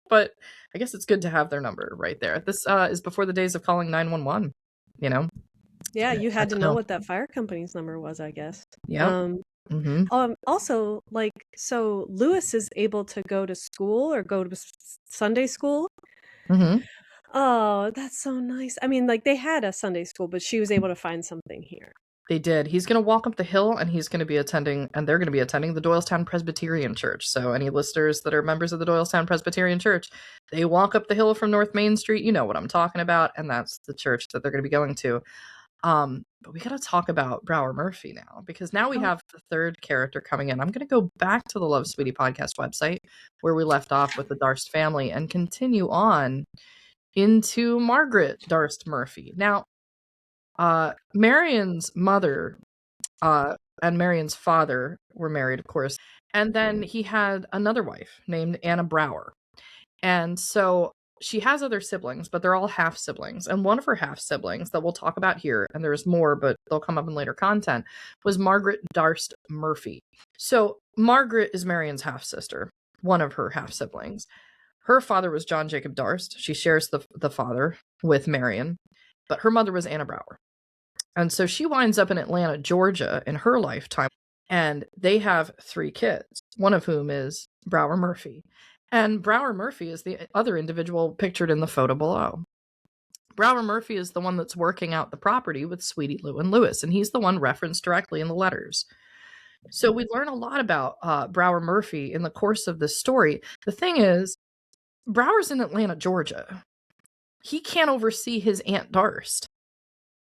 But I guess it's good to have their number right there. This is before the days of calling 911, you know? Yeah, you had Had to to know know. what that fire company's number was, I guess. Yep. Mhm. Also, like, so Lewis is able to go to school or go to Sunday school. Mhm. Oh, that's so nice. I mean, like, they had a Sunday school, but she was able to find something here. They did. He's gonna walk up the hill, and he's gonna be attending and they're gonna be attending the Doylestown Presbyterian Church. So any listeners that are members of the Doylestown Presbyterian Church, they walk up the hill from North Main Street, you know what I'm talking about, and that's the church that they're gonna be going to. But we gotta talk about Brower Murphy now, because now we Oh, have the third character coming in. I'm gonna go back to the Love Sweetie podcast website where we left off with the Darst family and continue on into Margaret Darst Murphy. Now, Marion's mother and Marion's father were married, of course, and then he had another wife named Anna Brower. And so she has other siblings, but they're all half siblings. And one of her half siblings that we'll talk about here, and there's more, but they'll come up in later content, was Margaret Darst Murphy. So Margaret is Marion's half sister, one of her half siblings. Her father was John Jacob Darst. She shares the father with Marion, but her mother was Anna Brower. And so she winds up in Atlanta, Georgia in her lifetime. And they have 3 kids, one of whom is Brower Murphy. And Brower Murphy is the other individual pictured in the photo below. Brower Murphy is the one that's working out the property with Sweetie, Lou, and Lewis, and he's the one referenced directly in the letters. So we learn a lot about Brower Murphy in the course of this story. The thing is, Brower's in Atlanta, Georgia. He can't oversee his Aunt Darst,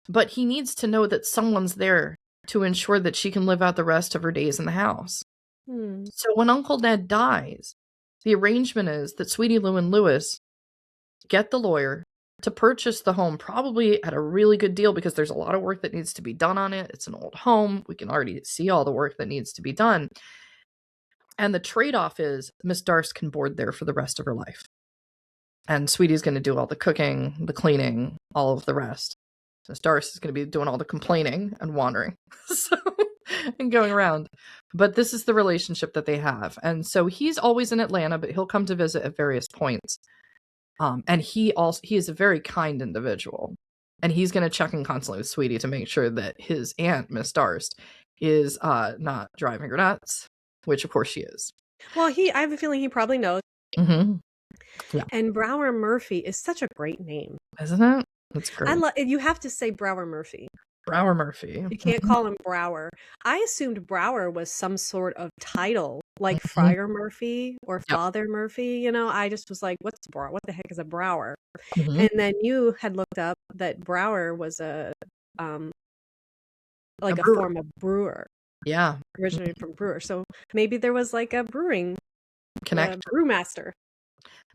but he needs to know that someone's there to ensure that she can live out the rest of her days in the house. hmm. So when Uncle Ned dies, the arrangement is that Sweetie Lou and Lewis get the lawyer, to purchase the home, probably at a really good deal because there's a lot of work that needs to be done on it. It's an old home. We can already see all the work that needs to be done. And the trade-off is Miss Darst can board there for the rest of her life. And Sweetie's going to do all the cooking, the cleaning, all of the rest. Miss Darst is going to be doing all the complaining and wandering. And going around. But this is the relationship that they have. And so he's always in Atlanta, but he'll come to visit at various points. And he is a very kind individual. And he's going to check in constantly with Sweetie to make sure that his aunt, Miss Darst, is not driving her nuts, which of course she is. Well, I have a feeling he probably knows. Mm-hmm. Yeah. And Brower Murphy is such a great name. Isn't it? That's great. You have to say Brower Murphy. Brower Murphy. You can't call him Brower. I assumed Brower was some sort of title, like Friar Murphy or Father Murphy. You know, I just was like, what's Brower? What the heck is a Brower? And then you had looked up that Brower was a form of brewer. Yeah. Originated from brewer. So maybe there was like a brewing connection. Brewmaster.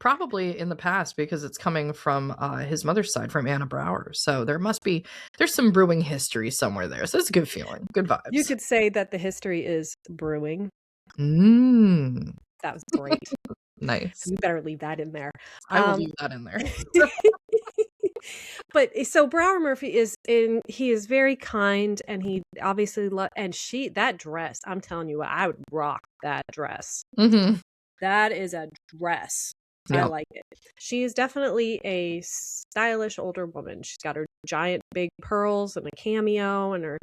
Probably in the past, because it's coming from his mother's side, from Anna Brower. So there's some brewing history somewhere there. So it's a good feeling, good vibes. You could say that the history is brewing. That was great. Nice. You better leave that in there. I will leave that in there. But so Brower Murphy he is very kind, and he obviously that dress, I'm telling you what, I would rock that dress. That is a dress. Yep. I like it. She is definitely a stylish older woman. She's got her giant big pearls and a cameo and her.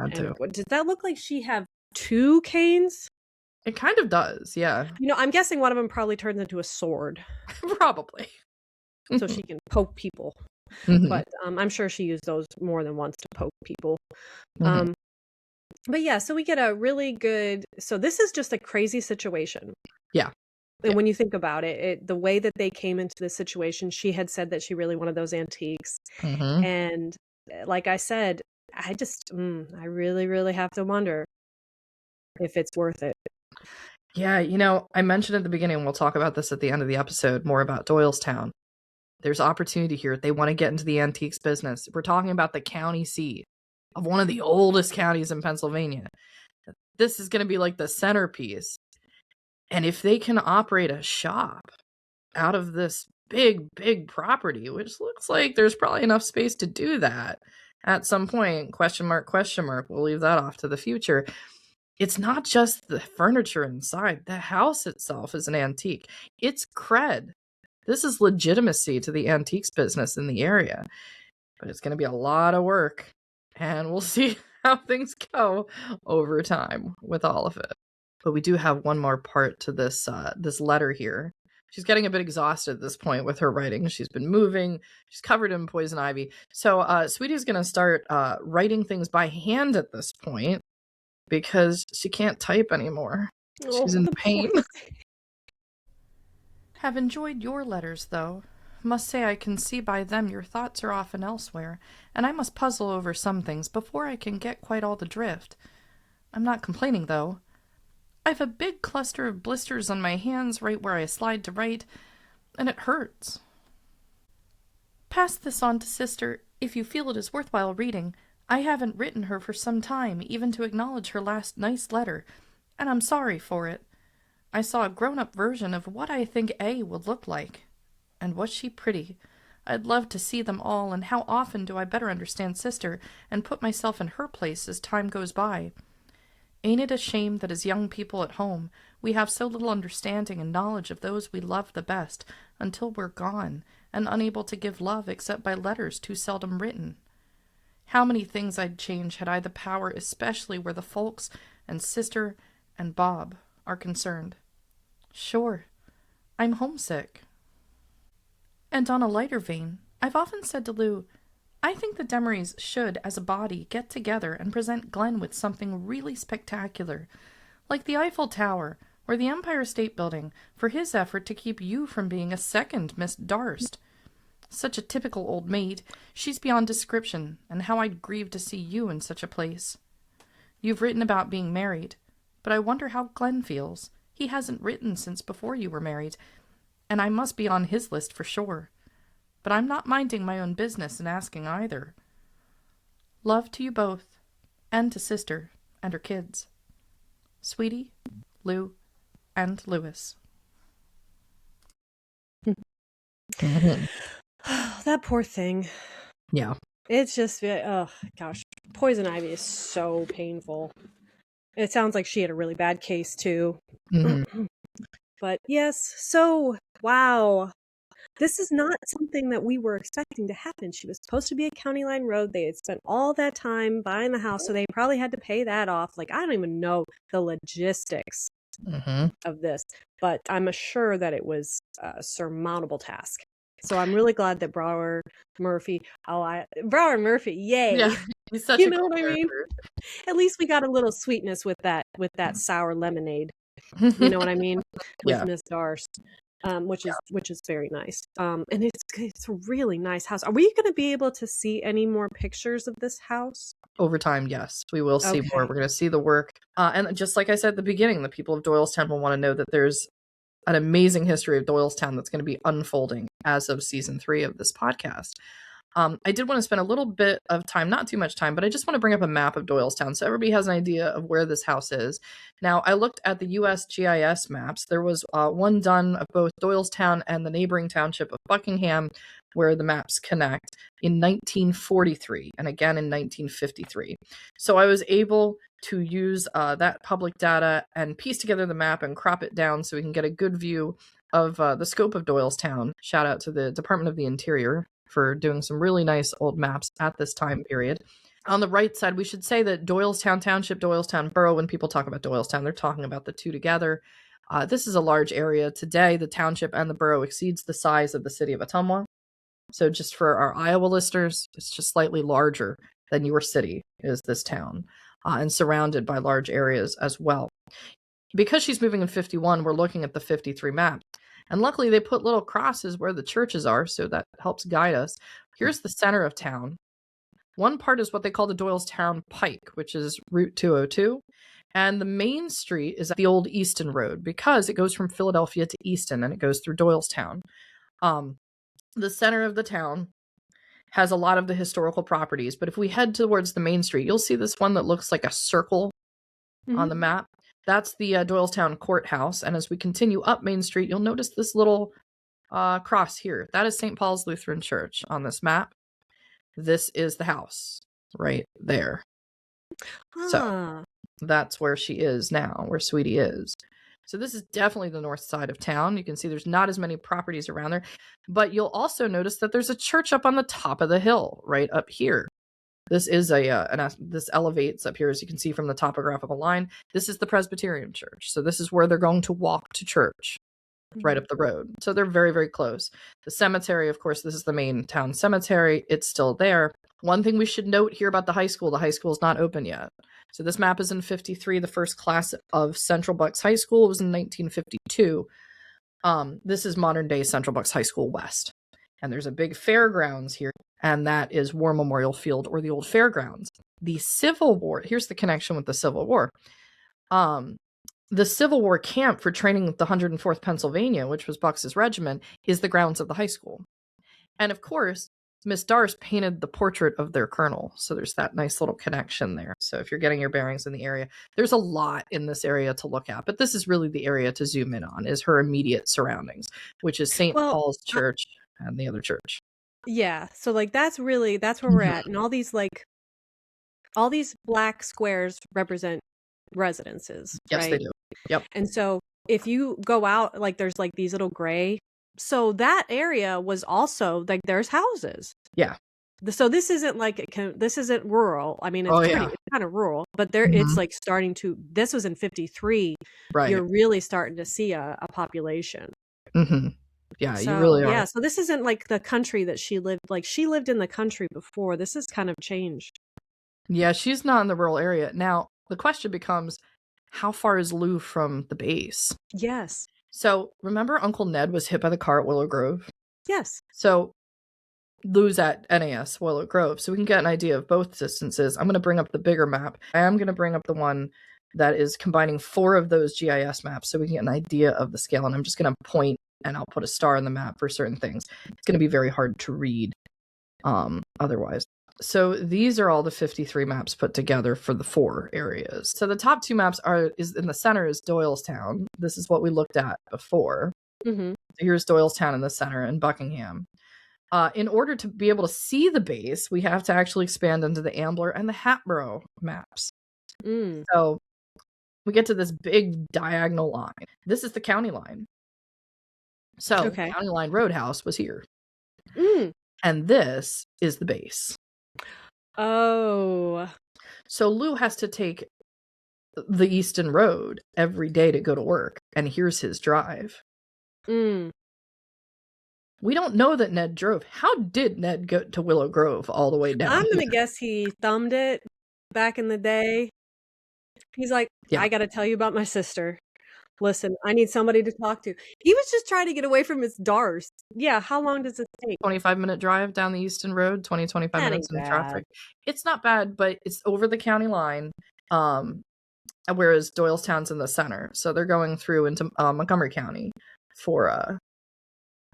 Does that look like she have 2 canes? It kind of does, yeah. You know, I'm guessing one of them probably turns into a sword. Probably. So she can poke people. But I'm sure she used those more than once to poke people. But yeah, so we get a really good. So this is just a crazy situation. Yeah. And when you think about it, the way that they came into this situation, she had said that she really wanted those antiques. And like I said, I really, really have to wonder if it's worth it. Yeah, you know, I mentioned at the beginning, we'll talk about this at the end of the episode, more about Doylestown. There's opportunity here. They want to get into the antiques business. We're talking about the county seat of one of the oldest counties in Pennsylvania. This is going to be like the centerpiece. And if they can operate a shop out of this big, big property, which looks like there's probably enough space to do that at some point, question mark, we'll leave that off to the future. It's not just the furniture inside. The house itself is an antique. It's cred. This is legitimacy to the antiques business in the area. But it's going to be a lot of work. And we'll see how things go over time with all of it. But we do have one more part to this letter here. She's getting a bit exhausted at this point with her writing. She's been moving. She's covered in poison ivy. So Sweetie's going to start writing things by hand at this point because she can't type anymore. She's in pain. Have enjoyed your letters, though. Must say I can see by them your thoughts are often elsewhere, and I must puzzle over some things before I can get quite all the drift. I'm not complaining, though. I've a big cluster of blisters on my hands right where I slide to write, and it hurts. Pass this on to Sister, if you feel it is worthwhile reading. I haven't written her for some time, even to acknowledge her last nice letter, and I'm sorry for it. I saw a grown-up version of what I think A would look like. And was she pretty? I'd love to see them all, and how often do I better understand Sister and put myself in her place as time goes by. Ain't it a shame that as young people at home, we have so little understanding and knowledge of those we love the best until we're gone, and unable to give love except by letters too seldom written? How many things I'd change had I the power, especially where the folks and Sister and Bob are concerned. Sure, I'm homesick. And on a lighter vein, I've often said to Lou, I think the Demorys should, as a body, get together and present Glenn with something really spectacular, like the Eiffel Tower or the Empire State Building, for his effort to keep you from being a second Miss Darst. Such a typical old maid, she's beyond description, and how I'd grieve to see you in such a place. You've written about being married, but I wonder how Glenn feels. He hasn't written since before you were married, and I must be on his list for sure. but I'm not minding my own business and asking either. Love to you both, and to sister and her kids. Sweetie, Lou, and Lewis. That poor thing. Yeah. It's just, oh gosh, poison ivy is so painful. It sounds like she had a really bad case too. But yes, so wow. This is not something that we were expecting to happen. She was supposed to be a county line road. They had spent all that time buying the house, so they probably had to pay that off. Like, I don't even know the logistics of this, but I'm sure that it was a surmountable task. So I'm really glad that Brower Murphy, yay. Yeah, he's such you a know cool what I mean? character. At least we got a little sweetness with that sour lemonade. You know what I mean? With Yeah. Miss Darst. Which is very nice. And it's a really nice house. Are we going to be able to see any more pictures of this house? Over time, yes, we will see more. Okay. We're going to see the work. And just like I said at the beginning, the people of Doylestown will want to know that there's an amazing history of Doylestown that's going to be unfolding as of season 3 of this podcast. I did want to spend a little bit of time, not too much time, but I just want to bring up a map of Doylestown so everybody has an idea of where this house is. Now, I looked at the US GIS maps. There was one done of both Doylestown and the neighboring township of Buckingham, where the maps connect, in 1943 and again in 1953. So I was able to use that public data and piece together the map and crop it down so we can get a good view of the scope of Doylestown. Shout out to the Department of the Interior for doing some really nice old maps at this time period. On the right side, we should say that Doylestown Township, Doylestown Borough, when people talk about Doylestown, they're talking about the two together. This is a large area. Today, the township and the borough exceeds the size of the city of Ottumwa. So just for our Iowa listeners, it's just slightly larger than your city is this town, and surrounded by large areas as well. Because she's moving in 51, we're looking at the 53 map. And luckily, they put little crosses where the churches are, so that helps guide us. Here's the center of town. One part is what they call the Doylestown Pike, which is Route 202. And the main street is the old Easton Road, because it goes from Philadelphia to Easton, and it goes through Doylestown. The center of the town has a lot of the historical properties, but if we head towards the main street, you'll see this one that looks like a circle on the map. That's the Doylestown Courthouse, and as we continue up Main Street, you'll notice this little cross here. That is St. Paul's Lutheran Church on this map. This is the house right there. So that's where she is now, where Sweetie is. So this is definitely the north side of town. You can see there's not as many properties around there, but you'll also notice that there's a church up on the top of the hill right up here. This is this elevates up here, as you can see from the topographical line. This is the Presbyterian church. So this is where they're going to walk to church, right up the road. So they're very, very close. The cemetery, of course, this is the main town cemetery. It's still there. One thing we should note here about the high school is not open yet. So this map is in 53. The first class of Central Bucks High School was in 1952. This is modern day Central Bucks High School West. And there's a big fairgrounds here, and that is War Memorial Field, or the old fairgrounds. The Civil War, here's the connection with the Civil War. The Civil War camp for training the 104th Pennsylvania, which was Bucks's regiment, is the grounds of the high school. And of course, Miss Darst painted the portrait of their colonel, so there's that nice little connection there. So if you're getting your bearings in the area, there's a lot in this area to look at, but this is really the area to zoom in on, is her immediate surroundings, which is St. Paul's Church and the other church. Yeah, so like that's where we're at, and all these black squares represent residences. Yes, right? they do. Yep. And so if you go out, like there's like these little gray, so that area was also like there's houses. Yeah. So this isn't this isn't rural. I mean, it's it's kind of rural, but there it's like starting to. This was in 53. Right. You're really starting to see a population. Yeah, so, you really are. Yeah, so this isn't like the country that she lived. Like she lived in the country before. This is kind of changed. Yeah, she's not in the rural area. Now, the question becomes, how far is Lou from the base? Yes. So, remember Uncle Ned was hit by the car at Willow Grove? Yes. So, Lou's at NAS, Willow Grove. So we can get an idea of both distances. I'm going to bring up the bigger map. I am going to bring up the one that is combining 4 of those GIS maps so we can get an idea of the scale. And I'm just going to point and I'll put a star on the map for certain things. It's going to be very hard to read otherwise. So these are all the 53 maps put together for the 4 areas. So the top 2 maps is in the center is Doylestown. This is what we looked at before. Mm-hmm. So here's Doylestown in the center and Buckingham. In order to be able to see the base, we have to actually expand into the Ambler and the Hatboro maps. So we get to this big diagonal line. This is the county line. So County Line Roadhouse was here. And this is the base. Oh. So Lou has to take the Easton Road every day to go to work. And here's his drive. We don't know that Ned drove. How did Ned go to Willow Grove all the way down? I'm going to guess he thumbed it back in the day. He's like, I got to tell you about my sister. Listen, I need somebody to talk to. He was just trying to get away from his Darst. Yeah, how long does it take? 25-minute drive down the Easton Road, 25 minutes in traffic. It's not bad, but it's over the county line, whereas Doylestown's in the center. So they're going through into Montgomery County for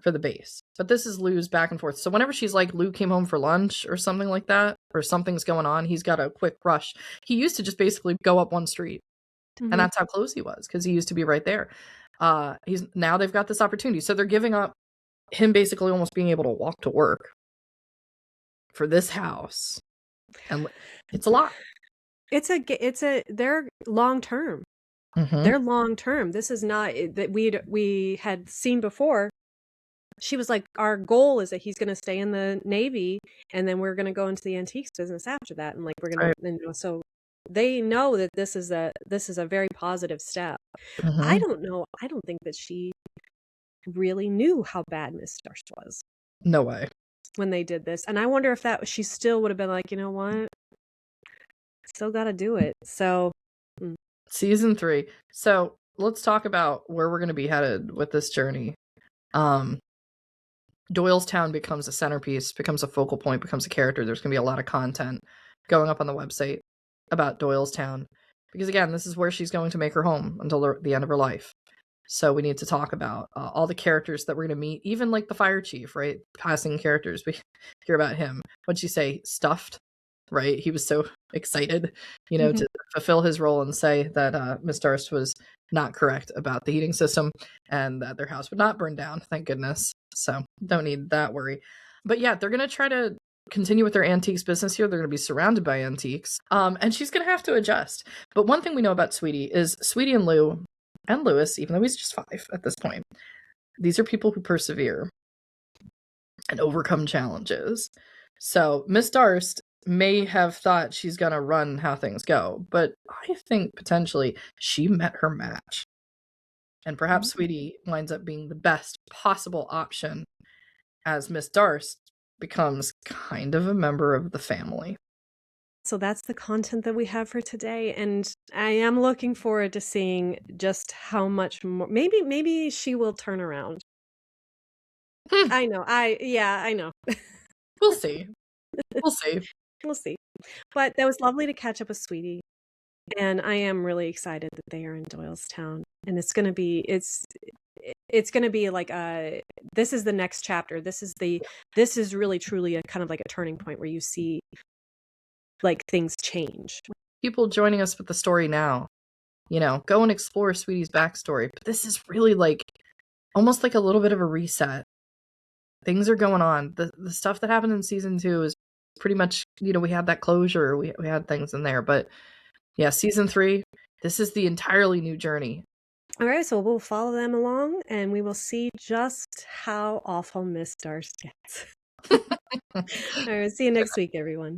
the base. But this is Lou's back and forth. So whenever she's like, Lou came home for lunch or something like that, or something's going on, he's got a quick rush. He used to just basically go up one street. And that's how close he was, because he used to be right there. Now they've got this opportunity. So they're giving up him basically almost being able to walk to work for this house. And it's a lot. They're long term. They're long term. This is not that we had seen before. She was like, our goal is that he's going to stay in the Navy, and then we're going to go into the antiques business after that. And like, we're going to, so they know that this is a very positive step. I don't know. I don't think that she really knew how bad Miss Darst was. No way. When they did this. And I wonder if she still would have been like, you know what? Still got to do it. So. Season 3. So let's talk about where we're going to be headed with this journey. Doylestown becomes a centerpiece, becomes a focal point, becomes a character. There's going to be a lot of content going up on the website about Doylestown, because again, this is where she's going to make her home until the end of her life. So we need to talk about all the characters that we're going to meet, even like the fire chief, right? Passing characters. We hear about him. What'd she say? Stuffed, right? He was so excited, to fulfill his role and say that Miss Darst was not correct about the heating system and that their house would not burn down. Thank goodness. So don't need that worry. But yeah, they're going to try to continue with their antiques business here. They're going to be surrounded by antiques. And she's going to have to adjust. But one thing we know about Sweetie is Sweetie and Lou and Lewis, even though he's just 5 at this point, these are people who persevere and overcome challenges. So Miss Darst may have thought she's going to run how things go, but I think potentially she met her match. And perhaps Sweetie winds up being the best possible option as Miss Darst becomes kind of a member of the family. So that's the content that we have for today, and I am looking forward to seeing just how much more. Maybe she will turn around. I know. I know. We'll see. We'll see. But that was lovely to catch up with Sweetie, and I am really excited that they are in Doylestown, and it's gonna be like this is the next chapter. This is really truly a kind of like a turning point where you see like things change. People joining us with the story now, go and explore Sweetie's backstory. But this is really like almost like a little bit of a reset. Things are going on. The stuff that happened in season 2 is pretty much, we had that closure. We had things in there. But yeah, season 3, this is the entirely new journey. All right, so we'll follow them along and we will see just how awful Miss Darst gets. All right, see you next week, everyone.